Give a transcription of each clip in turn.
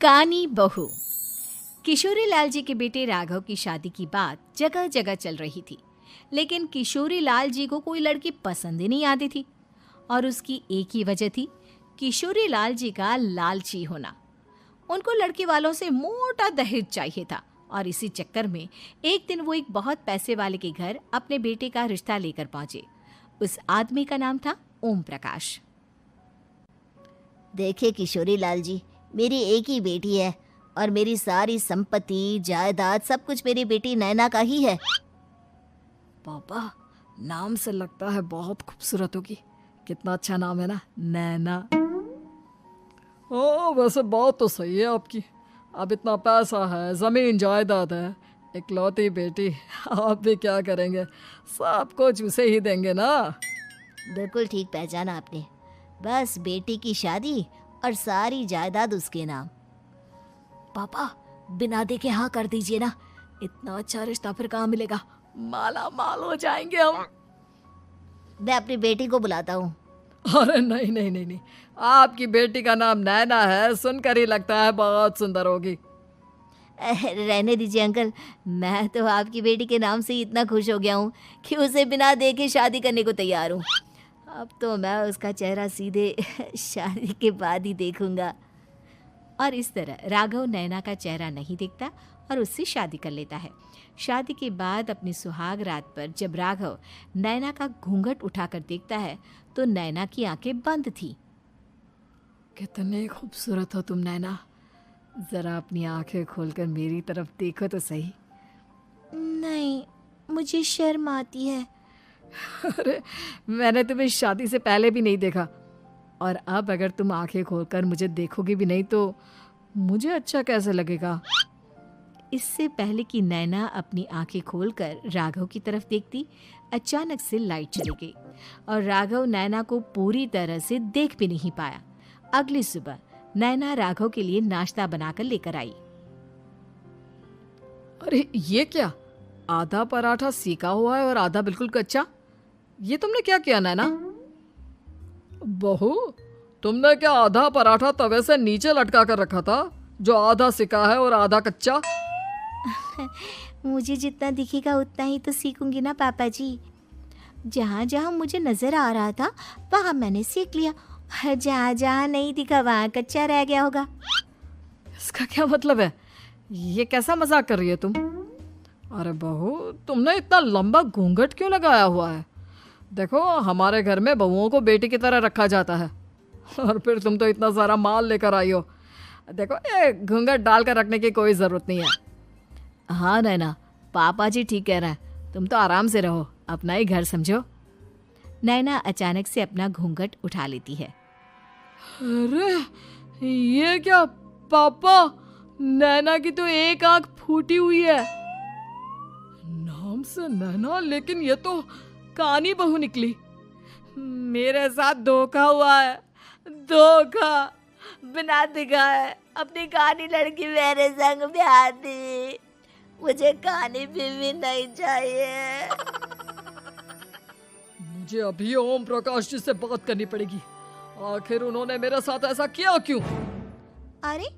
कानी बहू। किशोरी लाल जी के बेटे राघव की शादी की बात जगह जगह चल रही थी, लेकिन किशोरी लाल जी को कोई लड़की पसंद ही नहीं आती थी। और उसकी एक ही वजह थी, किशोरी लाल जी का लालची होना। उनको लड़की वालों से मोटा दहेज चाहिए था और इसी चक्कर में एक दिन वो एक बहुत पैसे वाले के घर अपने बेटे का रिश्ता लेकर पहुंचे। उस आदमी का नाम था ओम प्रकाश। देखिए किशोरी लाल जी, मेरी एक ही बेटी है और मेरी सारी संपत्ति जायदाद सब कुछ मेरी बेटी नैना का ही है। पापा, नाम से लगता है बहुत खूबसूरत होगी। कितना अच्छा नाम है ना, नैना। ओ, वैसे बात तो सही है आपकी। अब इतना पैसा है, जमीन जायदाद है, इकलौती बेटी, आप भी क्या करेंगे? सब कुछ उसे ही देंगे ना। बिल्कुल ठीक पहचाना आपने। बस बेटी की शादी और सारी जायदाद उसके नाम। पापा, बिना देखे हाँ कर दीजिए ना। इतना अच्छा रिश्ता फिर कहाँ मिलेगा? माला माल हो जाएंगे हम। मैं अपनी बेटी को बुलाता हूँ। अरे नहीं नहीं नहीं नहीं, आपकी बेटी का नाम नैना है, सुनकर ही लगता है बहुत सुंदर होगी। रहने दीजिए अंकल, मैं तो आपकी बेटी के नाम से ही इतना खुश हो गया हूँ कि उसे बिना देखे शादी करने को तैयार हूँ। अब तो मैं उसका चेहरा सीधे शादी के बाद ही देखूंगा। और इस तरह राघव नैना का चेहरा नहीं देखता और उससे शादी कर लेता है। शादी के बाद अपनी सुहाग रात पर जब राघव नैना का घूंघट उठाकर देखता है तो नैना की आंखें बंद थी। कितने खूबसूरत हो तुम नैना, जरा अपनी आंखें खोलकर मेरी तरफ देखो तो सही। नहीं, मुझे शर्म आती है। अरे, मैंने तुम्हें शादी से पहले भी नहीं देखा, और अब अगर तुम आंखें खोलकर मुझे देखोगी भी नहीं तो मुझे अच्छा कैसे लगेगा? इससे पहले कि नैना अपनी आंखें खोलकर राघव की तरफ देखती, अचानक से लाइट चली गई और राघव नैना को पूरी तरह से देख भी नहीं पाया। अगली सुबह नैना राघव के लिए नाश्ता बनाकर लेकर आई। अरे ये क्या, आधा पराठा सेका हुआ है और आधा बिल्कुल कच्चा। ये तुमने क्या किया नैना? बहू, तुमने क्या आधा पराठा तवे से नीचे लटका कर रखा था, जो आधा सेका है और आधा कच्चा? मुझे जितना दिखेगा उतना ही तो सीखूंगी ना पापा जी। जहाँ जहाँ मुझे नजर आ रहा था वहाँ मैंने सीख लिया, जहाँ जहाँ नहीं दिखा वहाँ कच्चा रह गया होगा। इसका क्या मतलब है? ये कैसा मजाक कर रही है तुम? अरे बहू, तुमने इतना लंबा घूंघट क्यों लगाया हुआ है? देखो, हमारे घर में बहुओं को बेटी की तरह रखा जाता है, और फिर तुम तो इतना सारा माल लेकर आई हो। देखो, ये घूंघट डालकर रखने की कोई ज़रूरत नहीं है। हाँ नैना, पापा जी ठीक कह रहे हैं, तुम तो आराम से रहो, अपना ही घर समझो। नैना अचानक से अपना घूंघट उठा लेती है। अरे ये क्या पापा, नैना की तो एक आंख फूटी हुई है। नाम से नैना, लेकिन ये तो कानी बहू निकली। मेरे साथ धोखा हुआ है, धोखा। बिना दिखाए अपनी कानी लड़की मेरे संग ब्याह दी। मुझे कानी बीवी नहीं चाहिए। मुझे अभी ओम प्रकाश जी से बात करनी पड़ेगी। आखिर उन्होंने मेरे साथ ऐसा किया क्यों? अरे,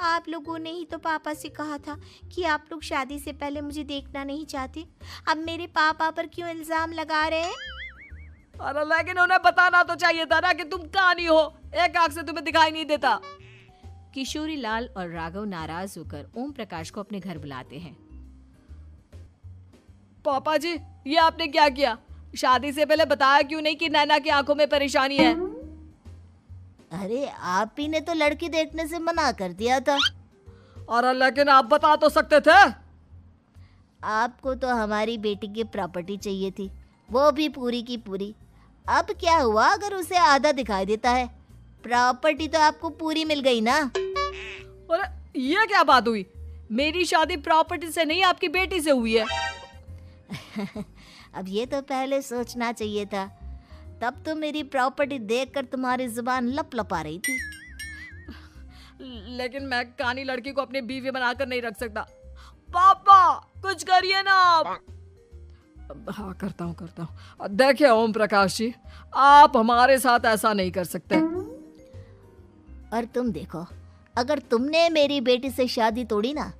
आप लोगों ने ही तो पापा से कहा था कि आप लोग शादी से पहले मुझे देखना नहीं चाहते। अब मेरे पापा पर क्यों इल्जाम लगा रहे हैं? अरे लेकिन उन्हें बताना तो चाहिए था ना कि तुम कानी हो, एक आंख से तुम्हें दिखाई नहीं देता। किशोरी लाल और राघव नाराज होकर ओम प्रकाश को अपने घर बुलाते हैं। पापा जी, ये आपने क्या किया? शादी से पहले बताया क्यों नहीं कि नैना की आंखों में परेशानी है? अरे, आप ही ने तो लड़की देखने से मना कर दिया था। और लेकिन आप बता तो सकते थे। आपको तो हमारी बेटी की प्रॉपर्टी चाहिए थी, वो भी पूरी की पूरी। अब क्या हुआ अगर उसे आधा दिखाई देता है? प्रॉपर्टी तो आपको पूरी मिल गई ना। अरे ये क्या बात हुई? मेरी शादी प्रॉपर्टी से नहीं, आपकी बेटी से हुई है। अब ये तो पहले सोचना चाहिए था, तब तो मेरी प्रॉपर्टी देखकर तुम्हारी जुबान लप लपा रही थी। लेकिन मैं कानी लड़की को अपनी बीवी बनाकर नहीं रख सकता। पापा, कुछ करिए ना आप। हाँ, करता हूँ। देखिए ओम प्रकाश जी, आप हमारे साथ ऐसा नहीं कर सकते। और तुम देखो, अगर तुमने मेरी बेटी से शादी तोड़ी ना,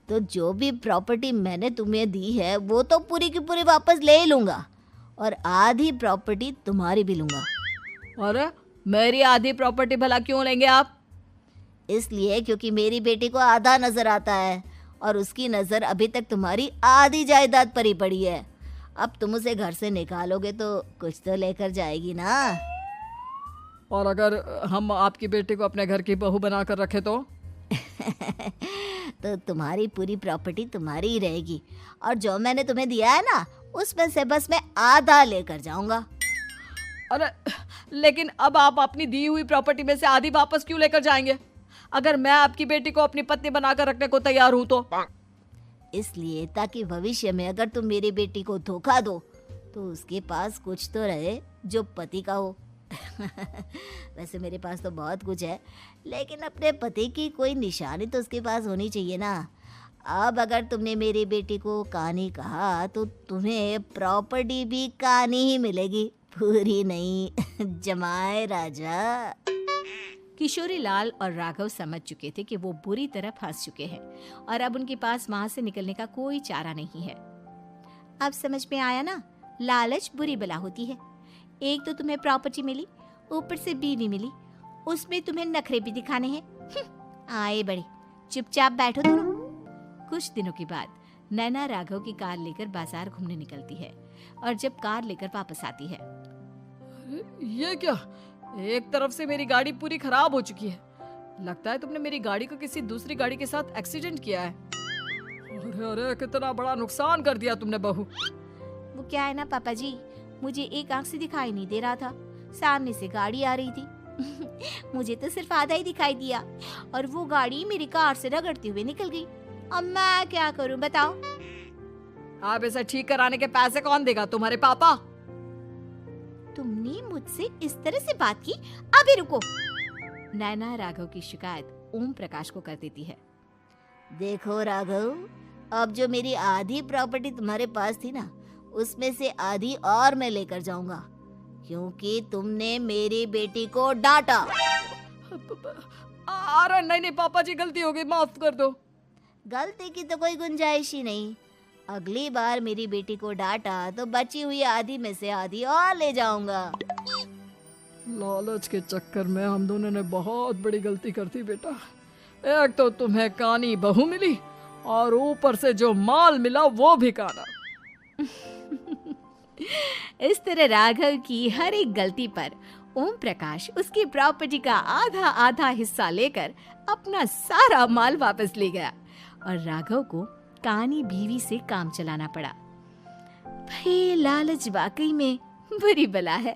तो जो भी प्रॉपर्टी मैंने तुम्हें दी है वो तो पूरी की पूरी वापस ले ही लूँगा, और आधी प्रॉपर्टी तुम्हारी भी लूँगा। अरे मेरी आधी प्रॉपर्टी भला क्यों लेंगे आप? इसलिए क्योंकि मेरी बेटी को आधा नजर आता है और उसकी नज़र अभी तक तुम्हारी आधी जायदाद पर ही पड़ी है। अब तुम उसे घर से निकालोगे तो कुछ तो लेकर जाएगी ना। और अगर हम आपकी बेटी को अपने घर की बहू बनाकर रखे तो? तो तुम्हारी पूरी प्रॉपर्टी तुम्हारी ही रहेगी, और जो मैंने तुम्हें दिया है ना, उसमें से बस मैं आधा लेकर जाऊंगा। अरे लेकिन अब आप अपनी दी हुई प्रॉपर्टी में से आधी वापस क्यों लेकर जाएंगे? अगर मैं आपकी बेटी को अपनी पत्नी बनाकर रखने को तैयार हूं तो? इसलिए ताकि भविष्य में अगर तुम मेरी बेटी को धोखा दो तो उसके पास कुछ तो रहे जो पति का हो। वैसे मेरे पास तो बहुत कुछ है, लेकिन अपने पति की कोई निशानी तो उसके पास होनी चाहिए ना। अब अगर तुमने मेरी बेटी को कहानी कहा तो तुम्हें प्रॉपर्टी भी कहानी ही मिलेगी, पूरी नहीं। जमाए राजा। किशोरी लाल और राघव समझ चुके थे कि वो बुरी तरह फंस चुके हैं और अब उनके पास वहां से निकलने का कोई चारा नहीं है। अब समझ में आया ना, लालच बुरी बला होती है। एक तो तुम्हें प्रॉपर्टी मिली, ऊपर से बीवी मिली, उसमें तुम्हें नखरे भी दिखाने हैं। आए बड़े, चुपचाप बैठो दोनों। कुछ दिनों के बाद नैना राघव की कार लेकर बाजार घूमने निकलती है और जब कार लेकर वापस आती है, ये क्या? एक तरफ से मेरी गाड़ी पूरी खराब हो चुकी है। लगता है तुमने मेरी गाड़ी को किसी दूसरी गाड़ी के साथ एक्सीडेंट किया है। अरे अरे कितना बड़ा नुकसान कर दिया तुमने बहू। वो क्या है ना पापा जी, मुझे एक आंख से दिखाई नहीं दे रहा था, सामने से गाड़ी आ रही थी। मुझे तो सिर्फ आधा ही दिखाई दिया और वो गाड़ी मेरी कार से रगड़ते हुए निकल गई। अब मैं क्या करूं बताओ? आप इसे ठीक कराने के पैसे कौन देगा? तुम्हारे पापा। तुमने मुझसे इस तरह से बात की? अभी रुको। नैना राघव की शिकायत ओम प्रकाश को कर देती है। देखो राघव, अब जो मेरी आधी प्रॉपर्टी तुम्हारे पास थी ना, उसमें से आधी और मैं लेकर जाऊंगा, क्योंकि तुमने मेरी बेटी को डांटा। अरे नहीं नहीं पापा जी, गलती हो गई, माफ कर दो। गलती की तो कोई गुंजाइश ही नहीं। अगली बार मेरी बेटी को डांटा तो बची हुई आधी में से आधी और ले जाऊंगा। लालच के चक्कर में हम दोनों ने बहुत बड़ी गलती कर दी बेटा। एक तो तुम्हें कानी बहू मिली और ऊपर से जो माल मिला वो भी काना। इस तरह राघव की हर एक गलती पर ओम प्रकाश उसकी प्रॉपर्टी का आधा आधा हिस्सा लेकर अपना सारा माल वापस ले गया और राघव को कानी बीवी से काम चलाना पड़ा। भाई लालच वाकई में बुरी बला है।